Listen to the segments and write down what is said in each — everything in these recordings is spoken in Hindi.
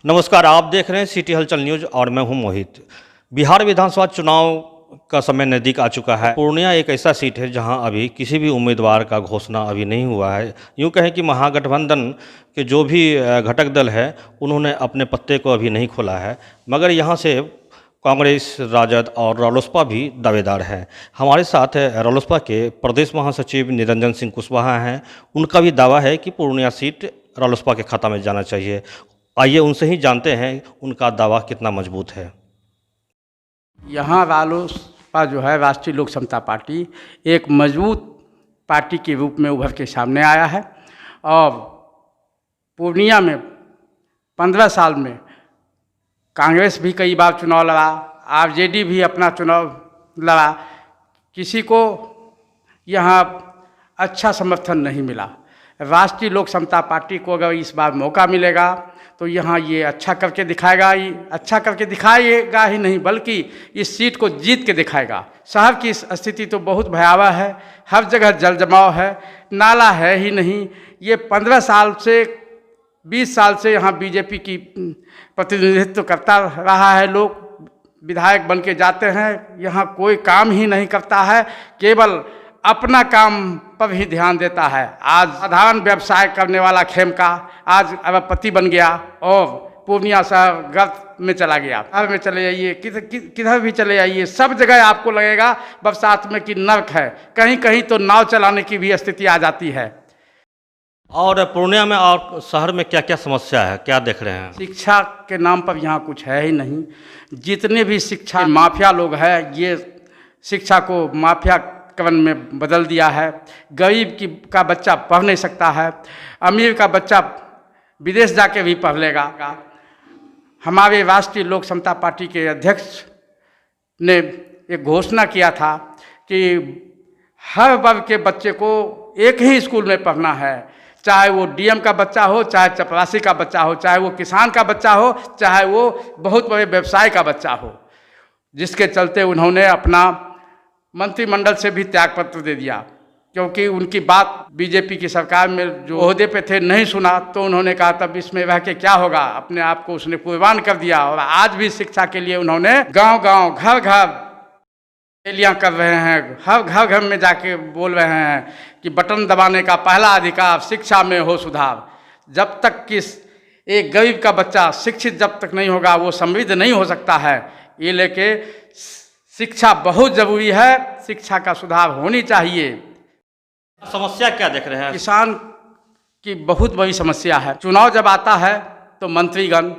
नमस्कार, आप देख रहे हैं सिटी हलचल न्यूज और मैं हूं मोहित। बिहार विधानसभा चुनाव का समय नज़दीक आ चुका है। पूर्णिया एक ऐसा सीट है जहां अभी किसी भी उम्मीदवार का घोषणा अभी नहीं हुआ है। यूं कहें कि महागठबंधन के जो भी घटक दल है उन्होंने अपने पत्ते को अभी नहीं खोला है, मगर यहां से कांग्रेस, राजद और रालोसपा भी दावेदार हैं। हमारे साथ रालोसपा के प्रदेश महासचिव निरंजन सिंह कुशवाहा हैं। उनका भी दावा है कि पूर्णिया सीट रालोसपा के खाता में जाना चाहिए। आइए उनसे ही जानते हैं उनका दावा कितना मजबूत है। यहाँ रालोसपा जो है, राष्ट्रीय लोक समता पार्टी, एक मजबूत पार्टी के रूप में उभर के सामने आया है। और पूर्णिया में 15 साल में कांग्रेस भी कई बार चुनाव लड़ा, आरजेडी भी अपना चुनाव लड़ा, किसी को यहाँ अच्छा समर्थन नहीं मिला। राष्ट्रीय लोक समता पार्टी को अगर इस बार मौका मिलेगा तो यहाँ ये अच्छा करके दिखाएगा। ये अच्छा करके दिखाएगा ही नहीं बल्कि इस सीट को जीत के दिखाएगा। शहर की स्थिति तो बहुत भयावह है, हर जगह जल जमाव है, नाला है ही नहीं। ये 15 साल से 20 साल से यहाँ बीजेपी की प्रतिनिधित्व करता रहा है। लोग विधायक बन के जाते हैं, यहाँ कोई काम ही नहीं करता है, केवल अपना काम पर ही ध्यान देता है। आज साधारण व्यवसाय करने वाला खेमका आज अरबपति बन गया और पूर्णिया शहर गर्त में चला गया। शहर में चले जाइए, किधर भी चले जाइए, सब जगह आपको लगेगा बरसात में कि नर्क है। कहीं कहीं तो नाव चलाने की भी स्थिति आ जाती है। और पूर्णिया में और शहर में क्या क्या समस्या है, क्या देख रहे हैं? शिक्षा के नाम पर यहाँ कुछ है ही नहीं। जितने भी शिक्षा माफिया लोग हैं, ये शिक्षा को माफिया कवन में बदल दिया है। गरीब का बच्चा पढ़ नहीं सकता है, अमीर का बच्चा विदेश जाके भी पढ़ लेगा। हमारे राष्ट्रीय लोक समता पार्टी के अध्यक्ष ने एक घोषणा किया था कि हर वर्ग के बच्चे को एक ही स्कूल में पढ़ना है, चाहे वो डीएम का बच्चा हो, चाहे चपरासी का बच्चा हो, चाहे वो किसान का बच्चा हो, चाहे वो बहुत बड़े व्यवसाय का बच्चा हो। जिसके चलते उन्होंने अपना मंत्रिमंडल से भी त्यागपत्र दे दिया, क्योंकि उनकी बात बीजेपी की सरकार में जो ओहदे पे थे नहीं सुना। तो उन्होंने कहा तब इसमें रह के क्या होगा, अपने आप को उसने कुर्बान कर दिया। और आज भी शिक्षा के लिए उन्होंने गांव-गांव, घर-घर रैलियां कर रहे हैं, हर घर-घर में जाके बोल रहे हैं कि बटन दबाने का पहला अधिकार शिक्षा में हो सुधार। जब तक कि एक गरीब का बच्चा शिक्षित जब तक नहीं होगा वो समृद्ध नहीं हो सकता है। ये लेके शिक्षा बहुत जरूरी है, शिक्षा का सुधार होनी चाहिए। समस्या क्या देख रहे हैं? किसान की बहुत बड़ी समस्या है। चुनाव जब आता है तो मंत्रीगण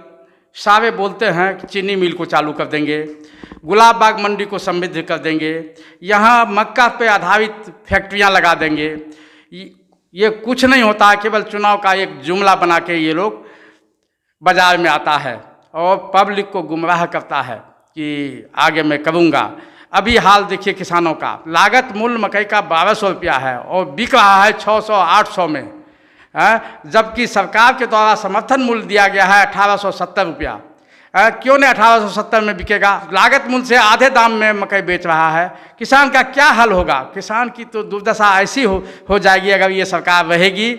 सारे बोलते हैं कि चीनी मिल को चालू कर देंगे, गुलाब बाग मंडी को समृद्ध कर देंगे, यहाँ मक्का पे आधारित फैक्ट्रियाँ लगा देंगे। ये कुछ नहीं होता, केवल चुनाव का एक जुमला बना के ये लोग बाजार में आता है और पब्लिक को गुमराह करता है कि आगे मैं करूँगा। अभी हाल देखिए किसानों का, लागत मूल्य मकई का 1200 रुपया है और बिक रहा है 600-800 में, जबकि सरकार के द्वारा समर्थन मूल्य दिया गया है 1870 रुपया। क्यों नहीं 1870 में बिकेगा? लागत मूल्य से आधे दाम में मकई बेच रहा है। किसान का क्या हल होगा? किसान की तो दुर्दशा ऐसी हो जाएगी अगर ये सरकार रहेगी।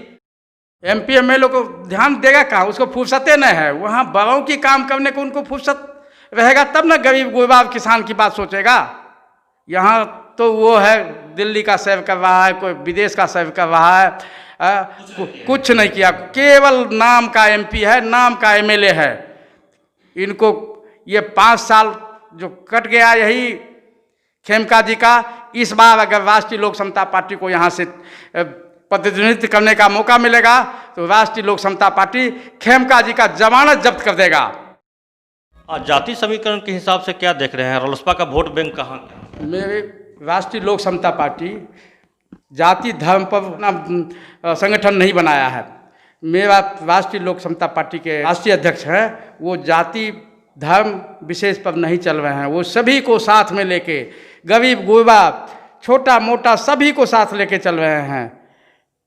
MP MLA को ध्यान देगा कहाँ? उसको फुर्सतें नहीं है। वहाँ बड़ों की काम करने को उनको फुर्सत रहेगा तब ना गरीब गुरबा किसान की बात सोचेगा। यहाँ तो वो है दिल्ली का सैर कर रहा है, कोई विदेश का सैर कर रहा है, कुछ नहीं किया, केवल नाम का MP है, नाम का MLA है। इनको ये 5 साल जो कट गया यही खेमका जी का, इस बार अगर राष्ट्रीय लोक समता पार्टी को यहाँ से प्रतिनिधित्व करने का मौका मिलेगा तो राष्ट्रीय लोक समता पार्टी खेमका जी का जमानत जब्त कर देगा। जाति समीकरण के हिसाब से क्या देख रहे हैं? रालोसपा का वोट बैंक कहाँ? मेरे राष्ट्रीय लोक समता पार्टी जाति धर्म पर अपना संगठन नहीं बनाया है। मेरा राष्ट्रीय लोक समता पार्टी के राष्ट्रीय अध्यक्ष हैं, वो जाति धर्म विशेष पर नहीं चल रहे हैं। वो सभी को साथ में लेके, गरीब गुरबा छोटा मोटा सभी को साथ लेके चल रहे हैं।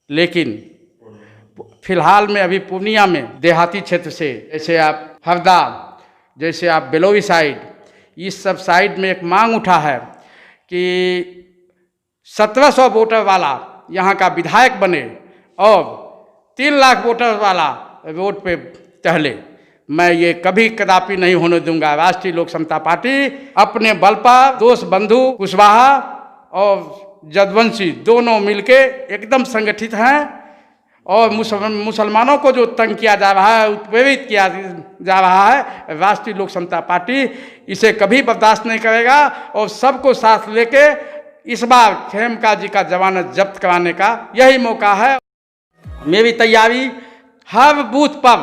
लेकिन फिलहाल में अभी पूर्णिया में देहाती क्षेत्र से, जैसे आप हरदा, जैसे आप बेलोई साइड, इस सब साइड में एक मांग उठा है कि 1700 वोटर वाला यहाँ का विधायक बने और 3 लाख वोटर वाला रोड पे टहले। मैं ये कभी कदापि नहीं होने दूंगा। राष्ट्रीय लोक समता पार्टी अपने बल पर दोस्त बंधु कुशवाहा और जदवंशी दोनों मिलके एकदम संगठित हैं और मुसलमानों को जो तंग किया जा रहा है, उत्प्रेरित किया जा रहा है, राष्ट्रीय लोक समता पार्टी इसे कभी बर्दाश्त नहीं करेगा और सबको साथ लेके इस बार खेमका जी का जमानत जब्त कराने का यही मौका है। मेरी तैयारी, हर बूथ पर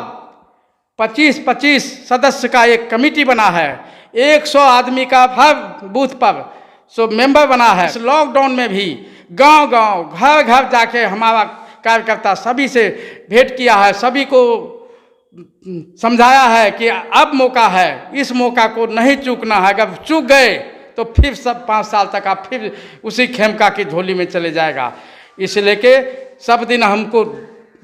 25-25 सदस्य का एक कमेटी बना है, 100 आदमी का हर बूथ पर मेंबर बना है। इस लॉकडाउन में भी गांव-गांव, घर-घर जाके हमारा कार्यकर्ता सभी से भेंट किया है, सभी को समझाया है कि अब मौका है, इस मौका को नहीं चूकना है। अगर चूक गए तो फिर सब 5 साल तक आप फिर उसी खेमका की झोली में चले जाएगा। इसलिए के सब दिन हमको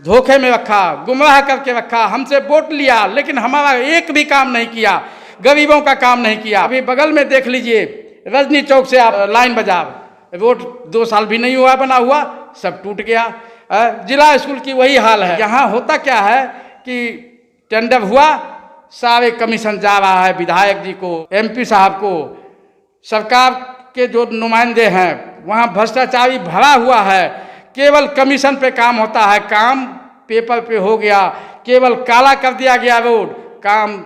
धोखे में रखा, गुमराह करके रखा, हमसे वोट लिया लेकिन हमारा एक भी काम नहीं किया, गरीबों का काम नहीं किया। अभी बगल में देख लीजिए, रजनी चौक से आप लाइन बाजार, रोड 2 साल भी नहीं हुआ बना हुआ, सब टूट गया। जिला स्कूल की वही हाल है। यहाँ होता क्या है कि टेंडर हुआ, सारे कमीशन जा रहा है विधायक जी को, MP साहब को, सरकार के जो नुमाइंदे हैं वहाँ भ्रष्टाचारी भरा हुआ है, केवल कमीशन पे काम होता है, काम पेपर पे हो गया, केवल काला कर दिया गया रोड, काम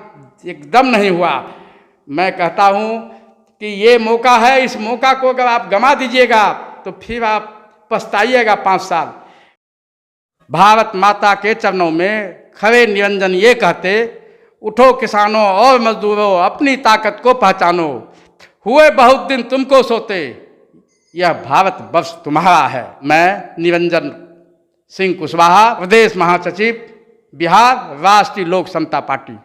एकदम नहीं हुआ। मैं कहता हूँ कि ये मौका है, इस मौका को अगर आप गंवा दीजिएगा तो फिर आप पछताइएगा 5 साल। भारत माता के चरणों में खड़े निरंजन ये कहते, उठो किसानों और मजदूरों, अपनी ताकत को पहचानो, हुए बहुत दिन तुमको सोते, यह भारत वर्ष तुम्हारा है। मैं निरंजन सिंह कुशवाहा, प्रदेश महासचिव, बिहार, राष्ट्रीय लोक समता पार्टी।